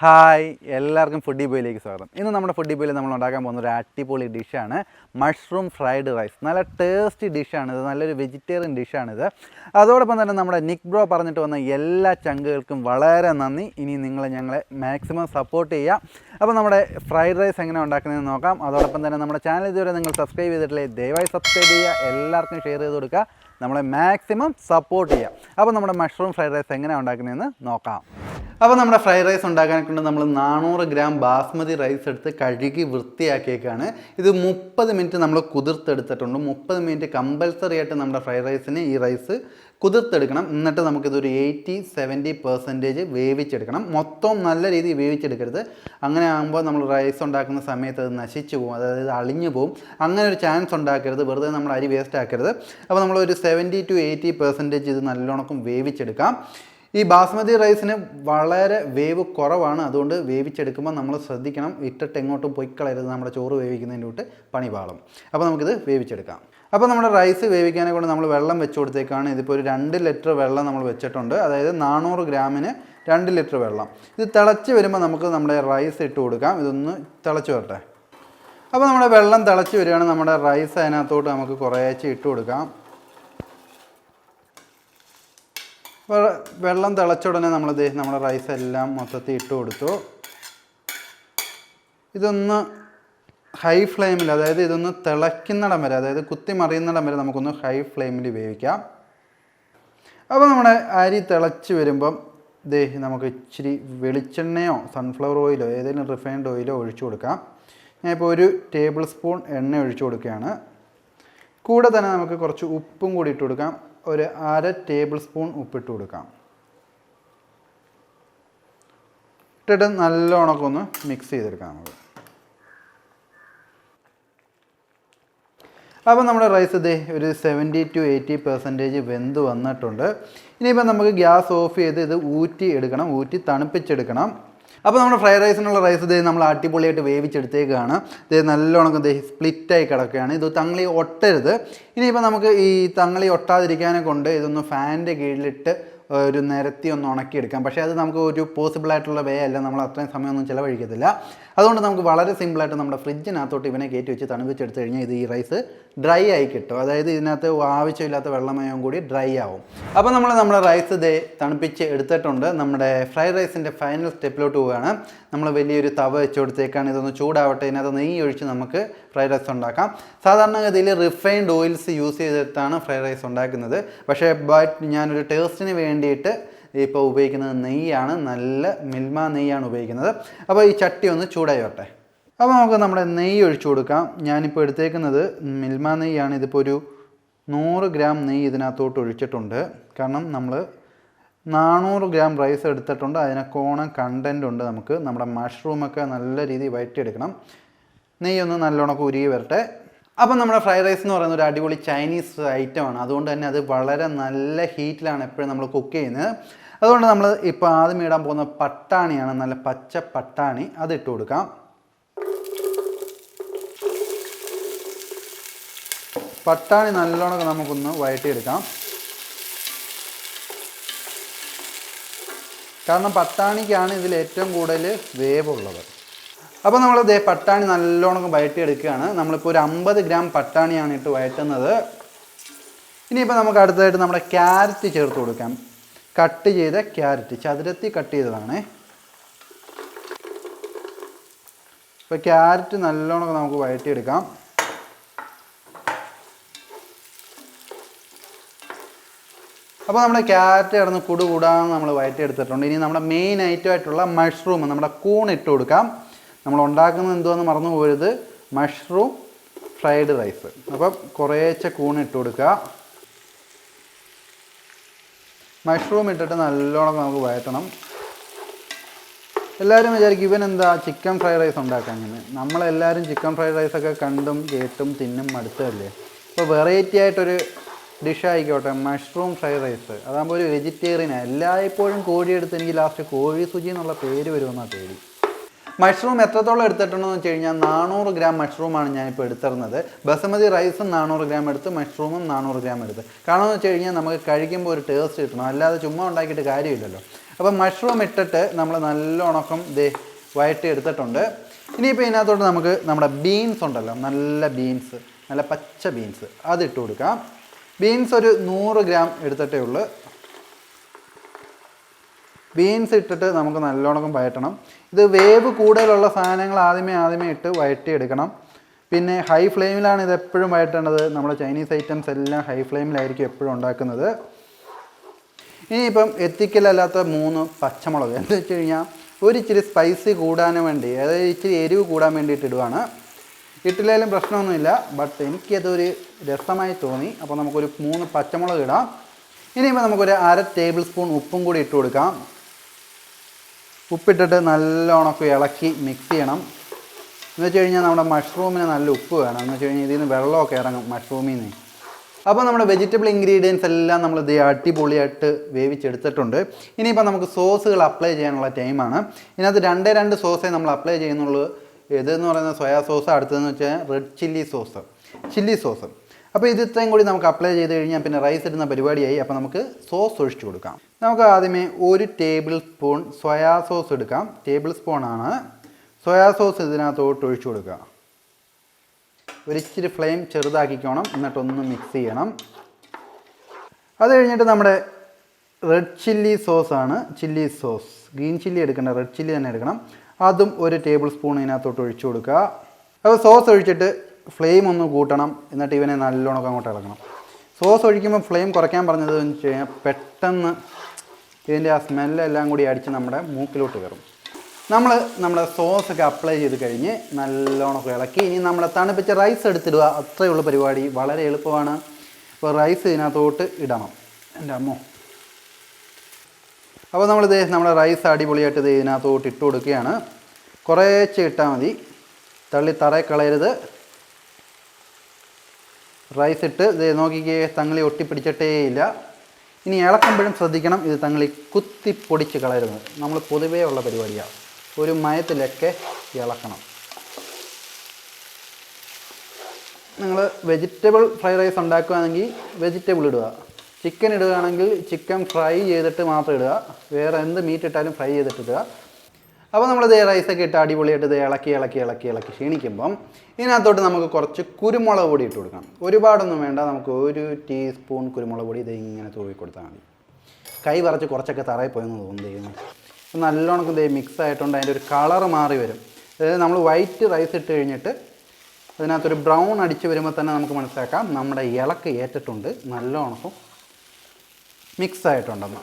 Hi, എല്ലാവർക്കും foodie ബോയിലേക്ക് സ്വാഗതം. ഇന്ന് നമ്മുടെ ഫുഡി ബോയിൽ നമ്മൾ ഉണ്ടാക്കാൻ പോകുന്ന ഒരു അടിപൊളി ഡിഷാണ് മഷ്റൂം ഫ്രൈഡ് റൈസ്. നല്ല ടേസ്റ്റി ഡിഷാണിത്, നല്ലൊരു വെജിറ്റേറിയൻ ഡിഷാണിത്. അതോടൊപ്പം തന്നെ നമ്മുടെ നിക് ബ്രോ പറഞ്ഞിട്ട് വന്ന എല്ലാ ചങ്കുകൾക്കും വളരെ നന്ദി. ഇനി ഞങ്ങളെ മാക്സിമം സപ്പോർട്ട് ചെയ്യുക. അപ്പോൾ നമ്മുടെ ഫ്രൈഡ് റൈസ് എങ്ങനെ ഉണ്ടാക്കുന്നതെന്ന് നോക്കാം. അതോടൊപ്പം തന്നെ നമ്മുടെ ചാനൽ ഇതുവരെ നിങ്ങൾ സബ്സ്ക്രൈബ് ചെയ്തിട്ടില്ലേ, ദയവായി സബ്സ്ക്രൈബ് ചെയ്യുക, എല്ലാവർക്കും ഷെയർ ചെയ്ത് കൊടുക്കുക, നമ്മളെ മാക്സിമം സപ്പോർട്ട് ചെയ്യുക. അപ്പോൾ നമ്മുടെ മഷ്റൂം ഫ്രൈഡ് റൈസ് എങ്ങനെയാണ് ഉണ്ടാക്കുന്നതെന്ന് നോക്കാം. അപ്പോൾ നമ്മുടെ ഫ്രൈഡ് റൈസ് ഉണ്ടാക്കാനെ കൊണ്ട് നമ്മൾ 400 ഗ്രാം ബാസ്മതി റൈസ് എടുത്ത് കഴുകി വൃത്തിയാക്കിയേക്കാണ്. ഇത് 30 മിനിറ്റ് നമ്മൾ കുതിർത്തെടുത്തിട്ടുണ്ട്. 30 മിനിറ്റ് കമ്പൽസറി ആയിട്ട് നമ്മുടെ ഫ്രൈഡ് റൈസിന് ഈ റൈസ് കുതിർത്തെടുക്കണം. എന്നിട്ട് നമുക്കിതൊരു 80-70% വേവിച്ചെടുക്കണം. മൊത്തം നല്ല രീതിയിൽ വേവിച്ചെടുക്കരുത്. അങ്ങനെ ആകുമ്പോൾ നമ്മൾ റൈസ് ഉണ്ടാക്കുന്ന സമയത്ത് അത് നശിച്ചു പോകും, അതായത് അളിഞ്ഞു പോകും. അങ്ങനെ ഒരു ചാൻസ് ഉണ്ടാക്കരുത്, വെറുതെ നമ്മൾ അരി വേസ്റ്റ് ആക്കരുത്. അപ്പോൾ നമ്മളൊരു 70-80% ഇത് നല്ലോണം വേവിച്ചെടുക്കാം. ഈ ബാസ്മതി റൈസിന് വളരെ വേവ് കുറവാണ്, അതുകൊണ്ട് വേവിച്ചെടുക്കുമ്പോൾ നമ്മൾ ശ്രദ്ധിക്കണം, ഇട്ടിട്ട് എങ്ങോട്ടും പൊയ്ക്കളരുത്, നമ്മുടെ ചോറ് വേവിക്കുന്നതിൻ്റെ തൊട്ട് പണി പാളും. അപ്പോൾ നമുക്കിത് വേവിച്ചെടുക്കാം. അപ്പോൾ നമ്മുടെ റൈസ് വേവിക്കാനെ കൊണ്ട് നമ്മൾ വെള്ളം വെച്ച് കൊടുത്തേക്കാണ്. ഇതിപ്പോൾ ഒരു 2 ലിറ്റർ വെള്ളം നമ്മൾ വെച്ചിട്ടുണ്ട്, അതായത് 400 ഗ്രാമിന് 2 ലിറ്റർ വെള്ളം. ഇത് തിളച്ച് വരുമ്പോൾ നമുക്ക് നമ്മുടെ റൈസ് ഇട്ട് കൊടുക്കാം. ഇതൊന്ന് തിളച്ച് വരട്ടെ. അപ്പോൾ നമ്മുടെ വെള്ളം തിളച്ച് വരികയാണ്. നമ്മുടെ റൈസ് അതിനകത്തോട്ട് നമുക്ക് കുറേശ്ശെ ഇട്ട് കൊടുക്കാം. വെള്ളം തിളച്ച ഉടനെ നമ്മുടെ റൈസ് എല്ലാം മൊത്തത്തിൽ ഇട്ട് കൊടുത്തു. ഇതൊന്ന് ഹൈ ഫ്ലെയിമിൽ, അതായത് ഇതൊന്ന് തിളയ്ക്കുന്നിടം വരെ, അതായത് കുത്തി മറിയുന്നിടം വരെ നമുക്കൊന്ന് ഹൈ ഫ്ലെയിമിൽ വേവിക്കാം. അപ്പോൾ നമ്മുടെ അരി തിളച്ച് വരുമ്പം നമുക്ക് ഇച്ചിരി വെളിച്ചെണ്ണയോ സൺഫ്ലവർ ഓയിലോ ഏതെങ്കിലും റിഫൈൻഡ് ഓയിലോ ഒഴിച്ചു കൊടുക്കാം. ഞാനിപ്പോൾ 1 ടേബിൾ സ്പൂൺ എണ്ണ ഒഴിച്ചു കൊടുക്കുകയാണ്. കൂടെ തന്നെ നമുക്ക് കുറച്ച് ഉപ്പും കൂടി ഇട്ട് കൊടുക്കാം. ഒരു 1/2 ടേബിൾ സ്പൂൺ ഉപ്പിട്ട് കൊടുക്കാം. ഇട്ടിട്ട് നല്ലോണം ഒന്ന് മിക്സ് ചെയ്തെടുക്കാം നമുക്ക്. അപ്പോൾ നമ്മുടെ റൈസ് ഒരു 70-80% വെന്ത് വന്നിട്ടുണ്ട്. ഇനിയിപ്പോൾ നമുക്ക് ഗ്യാസ് ഓഫ് ചെയ്ത് ഇത് ഊറ്റി എടുക്കണം, ഊറ്റി തണുപ്പിച്ചെടുക്കണം. അപ്പോൾ നമ്മുടെ ഫ്രൈഡ് റൈസിനുള്ള റൈസ് നമ്മൾ അടിപൊളിയായിട്ട് വേവിച്ചെടുത്തേക്കാണ്. നല്ലോണം സ്പ്ലിറ്റായി കിടക്കുകയാണ്. ഇത് തങ്ങളി ഒട്ടരുത്. ഇനിയിപ്പോൾ നമുക്ക് ഈ തങ്ങളി ഒട്ടാതിരിക്കാനെ കൊണ്ട് ഇതൊന്ന് ഫാനിൻ്റെ കീഴിലിട്ട് ഒരു നിരത്തി ഒന്ന് ഉണക്കിയെടുക്കാം. പക്ഷേ അത് നമുക്ക് ഒരു പോസിബിളായിട്ടുള്ള വേ അല്ല, നമ്മൾ അത്രയും സമയമൊന്നും ചിലവഴിക്കത്തില്ല. അതുകൊണ്ട് നമുക്ക് വളരെ സിമ്പിളായിട്ട് നമ്മുടെ ഫ്രിഡ്ജിനകത്തോട്ട് ഇവനെ കയറ്റി വെച്ച് തണുപ്പിച്ചെടുത്ത് കഴിഞ്ഞാൽ ഈ റൈസ് ഡ്രൈ ആയി കിട്ടും. അതായത് ഇതിനകത്ത് ആവശ്യമില്ലാത്ത വെള്ളമയം കൂടി ഡ്രൈ ആവും. അപ്പോൾ നമ്മുടെ റൈസ് തണുപ്പിച്ച് എടുത്തിട്ടുണ്ട്. നമ്മുടെ ഫ്രൈഡ് റൈസിൻ്റെ ഫൈനൽ സ്റ്റെപ്പിലോട്ട് പോവുകയാണ്. നമ്മൾ വലിയൊരു തവ വെച്ച് കൊടുത്തേക്കാണ്. ഇതൊന്ന് ചൂടാവട്ടെ. ഇതിനകത്ത് നെയ്യ് ഒഴിച്ച് നമുക്ക് ഫ്രൈഡ് റൈസ് ഉണ്ടാക്കാം. സാധാരണഗതിയിൽ റിഫൈൻഡ് ഓയിൽസ് യൂസ് ചെയ്തിട്ടാണ് ഫ്രൈഡ് റൈസ് ഉണ്ടാക്കുന്നത്. പക്ഷേ ഞാനൊരു ടേസ്റ്റിന് വേണ്ടിയിട്ട് ഇപ്പോൾ ഉപയോഗിക്കുന്നത് നെയ്യാണ്, നല്ല മിൽമ നെയ്യാണ് ഉപയോഗിക്കുന്നത്. അപ്പോൾ ഈ ചട്ടി ഒന്ന് ചൂടായി വരട്ടെ. അപ്പോൾ നമുക്ക് നമ്മുടെ നെയ്യ് ഒഴിച്ചു കൊടുക്കാം. ഞാനിപ്പോൾ എടുത്തേക്കുന്നത് മിൽമ നെയ്യാണ്. ഇതിപ്പോൾ ഒരു 100 ഗ്രാം നെയ്യ് ഇതിനകത്തോട്ട് ഒഴിച്ചിട്ടുണ്ട്. കാരണം നമ്മൾ 400 ഗ്രാം റൈസ് എടുത്തിട്ടുണ്ട്, അതിനൊക്കെ കണ്ടൻ്റ് ഉണ്ട്. നമുക്ക് നമ്മുടെ മഷ്റൂമൊക്കെ നല്ല രീതിയിൽ വഴറ്റിയെടുക്കണം. നെയ്യൊന്ന് നല്ലോണം ഉരുകി വരട്ടെ. അപ്പം നമ്മുടെ ഫ്രൈഡ് റൈസ് എന്ന് പറയുന്ന ഒരു അടിപൊളി ചൈനീസ് ഐറ്റമാണ്. അതുകൊണ്ട് തന്നെ അത് വളരെ നല്ല ഹീറ്റിലാണ് എപ്പോഴും നമ്മൾ കുക്ക് ചെയ്യുന്നത്. അതുകൊണ്ട് നമ്മൾ ഇപ്പോൾ ആദ്യം ഇടാൻ പോകുന്ന പട്ടാണിയാണ്, നല്ല പച്ച പട്ടാണി. അതിട്ട് കൊടുക്കാം. പട്ടാണി നല്ലോണം നമുക്കൊന്ന് വഴറ്റിയെടുക്കാം. കാരണം പട്ടാണിക്കാണ് ഇതിൽ ഏറ്റവും കൂടുതൽ വേവുള്ളത്. അപ്പോൾ നമ്മൾ പട്ടാണി നല്ലോണം വഴറ്റിയെടുക്കുകയാണ്. നമ്മളിപ്പോൾ ഒരു 50 ഗ്രാം പട്ടാണിയാണ് ഇട്ട് വഴറ്റുന്നത്. ഇനിയിപ്പോൾ നമുക്ക് അടുത്തതായിട്ട് നമ്മുടെ ക്യാരറ്റ് ചേർത്ത് കൊടുക്കാം. കട്ട് ചെയ്ത ക്യാരറ്റ്, ചതുരത്തിൽ കട്ട് ചെയ്തതാണ്. ഇപ്പോൾ ക്യാരറ്റ് നല്ലോണം നമുക്ക് വഴറ്റിയെടുക്കാം. അപ്പോൾ നമ്മുടെ ക്യാരറ്റ് കിടന്ന് കൂടുകൂടാന്ന് നമ്മൾ വഴറ്റിയെടുത്തിട്ടുണ്ട്. ഇനി നമ്മുടെ മെയിൻ ഐറ്റമായിട്ടുള്ള മഷ്റൂം, നമ്മുടെ കൂൺ ഇട്ട് കൊടുക്കാം. നമ്മൾ ഉണ്ടാക്കുന്നത് എന്തുവാന്ന് മറന്നു പോകരുത്, മഷ്റൂം ഫ്രൈഡ് റൈസ്. അപ്പം കുറേശ്ശെ കൂൺ ഇട്ട് കൊടുക്കുക. മഷ്റൂം ഇട്ടിട്ട് നല്ലോണം നമുക്ക് വഴറ്റണം. എല്ലാവരും വിചാരിക്കും ഇവനെന്താ ചിക്കൻ ഫ്രൈഡ് റൈസ് ഉണ്ടാക്കാൻ. ഇങ്ങനെ നമ്മളെല്ലാവരും ചിക്കൻ ഫ്രൈഡ് റൈസൊക്കെ കണ്ടും കേട്ടും തിന്നും മടുത്തതല്ലേ. അപ്പോൾ വെറൈറ്റി ആയിട്ടൊരു ഡിഷ് ആയിക്കോട്ടെ, മഷ്റൂം ഫ്രൈഡ് റൈസ്. അതാകുമ്പോൾ ഒരു വെജിറ്റേറിയനാണ്. എല്ലായ്പ്പോഴും കോഴിയെടുത്ത് എനിക്ക് ലാസ്റ്റ് കോഴി സുജി എന്നുള്ള പേര് വരുമെന്നാണ് പേടി. മഷ്റൂം എത്രത്തോളം എടുത്തിട്ടുണ്ടെന്ന് വെച്ച് കഴിഞ്ഞാൽ 400 ഗ്രാം മഷ്റൂമാണ് ഞാനിപ്പോൾ എടുത്തിരുന്നത്. ബസുമതി റൈസും 400 ഗ്രാം എടുത്ത്, മഷ്റൂമും 400 ഗ്രാം എടുത്ത്. കാരണം എന്ന് വെച്ച് കഴിഞ്ഞാൽ നമുക്ക് കഴിക്കുമ്പോൾ ഒരു ടേസ്റ്റ് കിട്ടണം, അല്ലാതെ ചുമ്മാ ഉണ്ടാക്കിയിട്ട് കാര്യമില്ലല്ലോ. അപ്പം മഷ്റൂം ഇട്ടിട്ട് നമ്മൾ നല്ല ഉണക്കം വയറ്റി എടുത്തിട്ടുണ്ട്. ഇനിയിപ്പോൾ ഇതിനകത്തോട്ട് നമുക്ക് നമ്മുടെ ബീൻസ് ഉണ്ടല്ലോ, നല്ല ബീൻസ്, നല്ല പച്ച ബീൻസ്, അതിട്ട് കൊടുക്കാം. ബീൻസ് ഒരു 100 ഗ്രാം എടുത്തിട്ടേ ഉള്ളൂ. ബീൻസ് ഇട്ടിട്ട് നമുക്ക് നല്ലോണം വയറ്റണം. ഇത് വേവ് കൂടുതലുള്ള സാധനങ്ങൾ ആദ്യമേ ഇട്ട് വയറ്റിയെടുക്കണം. പിന്നെ ഹൈ ഫ്ലെയിമിലാണ് ഇത് എപ്പോഴും വയറ്റേണ്ടത്. നമ്മുടെ ചൈനീസ് ഐറ്റംസ് എല്ലാം ഹൈ ഫ്ലെയിമിലായിരിക്കും എപ്പോഴും ഉണ്ടാക്കുന്നത്. ഇനിയിപ്പം എത്തിക്കലല്ലാത്ത 3 പച്ചമുളക്, എന്താ വെച്ച് കഴിഞ്ഞാൽ ഒരു ഇച്ചിരി സ്പൈസി കൂടാൻ വേണ്ടി, അതായത് ഇച്ചിരി എരിവ് കൂടാൻ വേണ്ടിയിട്ട് ഇടുവാണ്. ഇട്ടില്ലെങ്കിലും പ്രശ്നമൊന്നുമില്ല, ബട്ട് എനിക്കതൊരു രസമായി തോന്നി. അപ്പോൾ നമുക്കൊരു 3 പച്ചമുളക് ഇടാം. ഇനിയിപ്പോൾ നമുക്കൊരു 1/2 ടേബിൾ സ്പൂൺ ഉപ്പും കൂടി ഇട്ട് കൊടുക്കാം. ഉപ്പിട്ടിട്ട് നല്ലോണം ഇളക്കി മിക്സ് ചെയ്യണം. എന്ന് വെച്ച് കഴിഞ്ഞാൽ നമ്മുടെ മഷ്റൂമിന് നല്ല ഉപ്പ് വേണം. എന്ന് വെച്ച് കഴിഞ്ഞാൽ ഇതിൽ നിന്ന് വെള്ളമൊക്കെ ഇറങ്ങും മഷ്റൂമിൽ നിന്ന്. അപ്പോൾ നമ്മുടെ വെജിറ്റബിൾ ഇൻഗ്രീഡിയൻസ് എല്ലാം നമ്മൾ ഇത് അടിപൊളിയായിട്ട് വേവിച്ചെടുത്തിട്ടുണ്ട്. ഇനിയിപ്പോൾ നമുക്ക് സോസുകൾ അപ്ലൈ ചെയ്യാനുള്ള ടൈമാണ്. ഇതിനകത്ത് 2 സോസേ നമ്മൾ അപ്ലൈ ചെയ്യുന്നുള്ളൂ. ഇതെന്ന് പറയുന്നത് സോയാ സോസ്, അടുത്തതെന്ന് വെച്ചാൽ റെഡ് ചില്ലി സോസ്. അപ്പോൾ ഇത് ഇത്രയും കൂടി നമുക്ക് അപ്ലൈ ചെയ്ത് കഴിഞ്ഞാൽ പിന്നെ റൈസ് ഇടുന്ന പരിപാടിയായി. അപ്പോൾ നമുക്ക് സോസ് ഒഴിച്ചു കൊടുക്കാം. നമുക്ക് ആദ്യമേ 1 ടേബിൾ സ്പൂൺ സോയാ സോസ് എടുക്കാം. ടേബിൾ സ്പൂണാണ്. സോയാ സോസ് ഇതിനകത്തോട്ട് ഒഴിച്ചു കൊടുക്കുക. ഒരിച്ചിരി ഫ്ലെയിം ചെറുതാക്കിക്കോണം, എന്നിട്ടൊന്ന് മിക്സ് ചെയ്യണം. അത് കഴിഞ്ഞിട്ട് നമ്മുടെ റെഡ് ചില്ലി സോസാണ്, ചില്ലി സോസ്. ഗ്രീൻ ചില്ലി എടുക്കേണ്ട, റെഡ് ചില്ലി തന്നെ എടുക്കണം. അതും 1 ടേബിൾ സ്പൂൺ ഇതിനകത്തോട്ട് ഒഴിച്ചു കൊടുക്കുക. അപ്പോൾ സോസ് ഒഴിച്ചിട്ട് ഫ്ലെയിം ഒന്ന് കൂട്ടണം. എന്നിട്ട് ഇവനെ നല്ലോണം അങ്ങോട്ട് ഇളക്കണം. സോസ് ഒഴിക്കുമ്പോൾ ഫ്ലെയിം കുറയ്ക്കാൻ പറഞ്ഞത് എന്ന് വെച്ച് കഴിഞ്ഞാൽ പെട്ടെന്ന് ഇതിൻ്റെ ആ സ്മെല്ലെല്ലാം കൂടി അടിച്ച് നമ്മുടെ മൂക്കിലോട്ട് കയറും. നമ്മുടെ സോസൊക്കെ അപ്ലൈ ചെയ്ത് കഴിഞ്ഞ് നല്ലോണം ഇളക്കി ഇനി നമ്മളെ തണുപ്പിച്ച റൈസ് എടുത്തിടുക. അത്രയുള്ള പരിപാടി, വളരെ എളുപ്പമാണ്. അപ്പോൾ റൈസ് ഇതിനകത്തോട്ട് ഇടണം. എൻ്റെ അമ്മോ. അപ്പോൾ നമ്മുടെ റൈസ് അടിപൊളിയായിട്ട് ഇതിനകത്തോട്ട് ഇട്ട് കൊടുക്കുകയാണ്. കുറേശ്ശെ ഇട്ടാൽ മതി, തള്ളി തറയിൽ കളയരുത്. റൈസ് ഇട്ട് നോക്കിക്കേ, തങ്ങളി ഒട്ടിപ്പിടിച്ചിട്ടേ ഇല്ല. ഇനി ഇളക്കുമ്പോഴും ശ്രദ്ധിക്കണം, ഇത് തങ്ങളി കുത്തി പൊടിച്ച് കളയരുത്. നമ്മൾ പൊതുവേ ഉള്ള പരിപാടിയാണ്. ഒരു മയത്തിലൊക്കെ ഇളക്കണം. നിങ്ങൾ വെജിറ്റബിൾ ഫ്രൈഡ് റൈസ് ഉണ്ടാക്കുകയാണെങ്കിൽ വെജിറ്റബിൾ ഇടുക. ചിക്കൻ ഇടുകയാണെങ്കിൽ ചിക്കൻ ഫ്രൈ ചെയ്തിട്ട് മാത്രം ഇടുക. വേറെ എന്ത് മീറ്റ് ഇട്ടാലും ഫ്രൈ ചെയ്തിട്ട് ഇടുക. അപ്പോൾ നമ്മൾ റൈസൊക്കെ ഇട്ട് അടിപൊളിയായിട്ട് ഇളക്കി ക്ഷീണിക്കുമ്പം ഇതിനകത്തോട്ട് നമുക്ക് കുറച്ച് കുരുമുളക് പൊടി ഇട്ട് കൊടുക്കണം. ഒരുപാടൊന്നും വേണ്ട, നമുക്ക് 1 ടീസ്പൂൺ കുരുമുളക് പൊടി ഇങ്ങനെ തൂവി കൊടുത്താൽ മതി. കൈ വറച്ച് കുറച്ചൊക്കെ തറയിൽ പോയെന്ന് തോന്നുന്നു. അപ്പോൾ നല്ലോണം മിക്സ് ആയിട്ടുണ്ട്. അതിൻ്റെ ഒരു കളറ് മാറി വരും. അതായത് നമ്മൾ വൈറ്റ് റൈസ് ഇട്ട് കഴിഞ്ഞിട്ട് അതിനകത്തൊരു ബ്രൗൺ അടിച്ച് വരുമ്പോൾ തന്നെ നമുക്ക് മനസ്സിലാക്കാം നമ്മുടെ ഇളക്ക് ഏറ്റിട്ടുണ്ട്, നല്ലോണം മിക്സ് ആയിട്ടുണ്ടെന്ന്.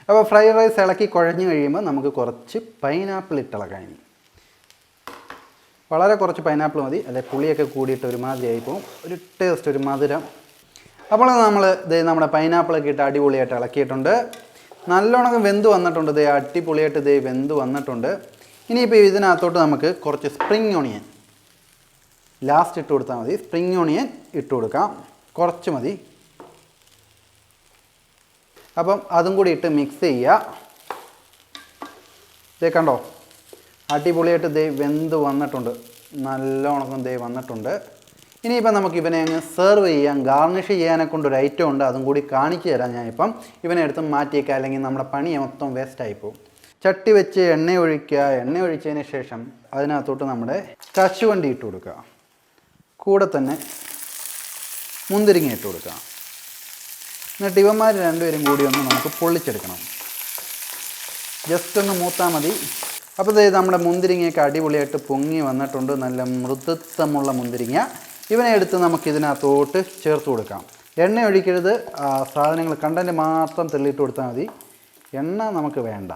അപ്പോൾ ഫ്രൈഡ് റൈസ് ഇളക്കി കുഴഞ്ഞ് കഴിയുമ്പോൾ നമുക്ക് കുറച്ച് പൈനാപ്പിൾ ഇട്ടിളക്കാം. ഇനി വളരെ കുറച്ച് പൈനാപ്പിൾ മതി, അല്ലെ പുളിയൊക്കെ കൂടിയിട്ട് ഒരുമാതിരി ആയിപ്പോവും, ഒരു ടേസ്റ്റ്, ഒരു മധുരം. അപ്പോൾ നമ്മൾ നമ്മുടെ പൈനാപ്പിളൊക്കെ ഇട്ട് അടിപൊളിയായിട്ട് ഇളക്കിയിട്ടുണ്ട്. നല്ലോണം വെന്ത് വന്നിട്ടുണ്ട്. അടിപൊളിയായിട്ട് വെന്ത് വന്നിട്ടുണ്ട്. ഇനിയിപ്പോൾ ഇതിനകത്തോട്ട് നമുക്ക് കുറച്ച് സ്പ്രിങ് ഓണിയൻ ലാസ്റ്റ് ഇട്ട് കൊടുത്താൽ മതി. സ്പ്രിങ് ഓണിയൻ ഇട്ട് കൊടുക്കാം, കുറച്ച് മതി. അപ്പം അതും കൂടി ഇട്ട് മിക്സ് ചെയ്യുക. കണ്ടോ, അടിപൊളിയായിട്ട് വെന്ത് വന്നിട്ടുണ്ട്, നല്ലോണം വന്നിട്ടുണ്ട്. ഇനിയിപ്പം നമുക്ക് ഇവനെ അങ്ങ് സെർവ് ചെയ്യാം. ഗാർണിഷ് ചെയ്യാനെ കൊണ്ടൊരു ഐറ്റം ഉണ്ട്, അതും കൂടി കാണിച്ചു തരാം ഞാനിപ്പം. ഇവനെ എടുത്ത് മാറ്റിയേക്കുക, അല്ലെങ്കിൽ നമ്മുടെ പണി മൊത്തം വേസ്റ്റായി പോകും. ചട്ടി വെച്ച് എണ്ണ ഒഴിക്കുക. എണ്ണ ഒഴിച്ചതിന് ശേഷം അതിനകത്തോട്ട് നമ്മുടെ കശുവണ്ടി ഇട്ട് കൊടുക്കുക. കൂടെ തന്നെ മുന്തിരിങ്ങ ഇട്ട് കൊടുക്കുക. എന്നിട്ട് ഇവന്മാർ രണ്ടുപേരും കൂടി ഒന്ന് നമുക്ക് പൊള്ളിച്ചെടുക്കണം. ജസ്റ്റ് ഒന്ന് മൂത്താൽ മതി. അപ്പോൾ നമ്മുടെ മുന്തിരിങ്ങയൊക്കെ അടിപൊളിയായിട്ട് പൊങ്ങി വന്നിട്ടുണ്ട്. നല്ല മൃദുത്വമുള്ള മുന്തിരിങ്ങ. ഇവനെ എടുത്ത് നമുക്ക് ഇതിനകത്തോട്ട് ചേർത്ത് കൊടുക്കാം. എണ്ണ ഒഴിക്കരുത്, സാധനങ്ങൾ കണ്ടന്റ് മാത്രം തെള്ളിയിട്ട് കൊടുത്താൽ മതി. എണ്ണ നമുക്ക് വേണ്ട.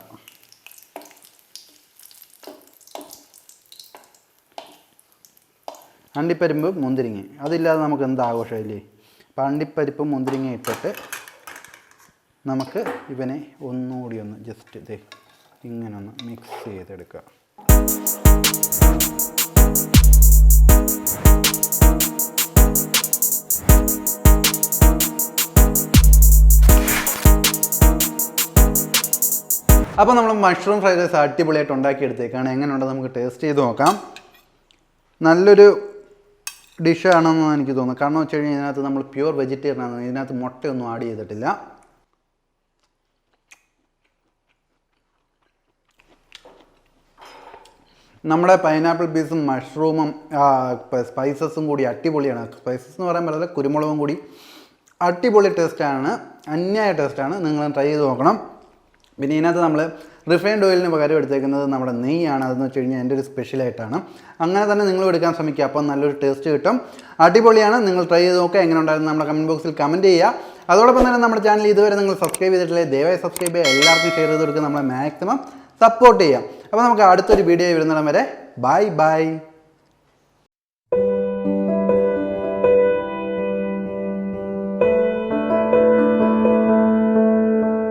അണ്ടിപ്പരിമ്പ് മുന്തിരിങ്ങ അതില്ലാതെ നമുക്ക് എന്ത് ആഘോഷമില്ലേ. അപ്പം അണ്ടിപ്പരിപ്പും മുന്തിരിങ്ങ ഇട്ടിട്ട് നമുക്ക് ഇവനെ ഒന്നുകൂടി ഒന്ന് ജസ്റ്റ് ഇങ്ങനെ ഒന്ന് മിക്സ് ചെയ്തെടുക്കുക. അപ്പോൾ നമ്മൾ മഷ്റൂം ഫ്രൈഡ് റൈസ് അടിപൊളിയായിട്ട് ഉണ്ടാക്കിയെടുത്തേക്കാണ്. എങ്ങനെയുണ്ടെന്ന് നമുക്ക് ടേസ്റ്റ് ചെയ്ത് നോക്കാം. നല്ലൊരു ഡിഷാണെന്ന് എനിക്ക് തോന്നുന്നു. കാരണം വെച്ച് കഴിഞ്ഞാൽ ഇതിനകത്ത് നമ്മൾ പ്യുവർ വെജിറ്റേറിയൻ ആണ്. ഇതിനകത്ത് മുട്ടയൊന്നും ആഡ് ചെയ്തിട്ടില്ല. നമ്മുടെ പൈനാപ്പിൾ പീസും മഷ്റൂമും സ്പൈസസും കൂടി അടിപൊളിയാണ്. സ്പൈസസ് എന്ന് പറയാൻ പറ്റില്ല, കുരുമുളകും കൂടി അടിപൊളി ടേസ്റ്റാണ്, അന്യായ ടേസ്റ്റാണ്. നിങ്ങൾ ട്രൈ ചെയ്ത് നോക്കണം. പിന്നെ ഇതിനകത്ത് നമ്മൾ റിഫൈൻഡ് ഓയിലിന് പകരം എടുത്തേക്കുന്നത് നമ്മുടെ നെയ്യാണ്. അതെന്ന് വെച്ച് കഴിഞ്ഞാൽ എൻ്റെ ഒരു സ്പെഷ്യലായിട്ടാണ്. അങ്ങനെ തന്നെ നിങ്ങൾ എടുക്കാൻ ശ്രമിക്കുക. അപ്പം നല്ലൊരു ടേസ്റ്റ് കിട്ടും. അടിപൊളിയാണ്. നിങ്ങൾ ട്രൈ ചെയ്ത് നോക്കുക. എങ്ങനെ ഉണ്ടായിരുന്നു നമ്മുടെ കമൻറ്റ് ബോക്സിൽ കമൻറ്റ് ചെയ്യുക. അതോടൊപ്പം തന്നെ നമ്മുടെ ചാനൽ ഇതുവരെ നിങ്ങൾ സബ്സ്ക്രൈബ് ചെയ്തിട്ടില്ലേ, ദയവായി സബ്സ്ക്രൈബ് ചെയ്യുക. എല്ലാവർക്കും ഷെയർ ചെയ്ത് കൊടുക്കുക. നമ്മളെ മാക്സിമം സപ്പോർട്ട് ചെയ്യാം. അപ്പോൾ നമുക്ക് അടുത്തൊരു വീഡിയോ വരുന്നിടം വരെ ബൈ ബൈ.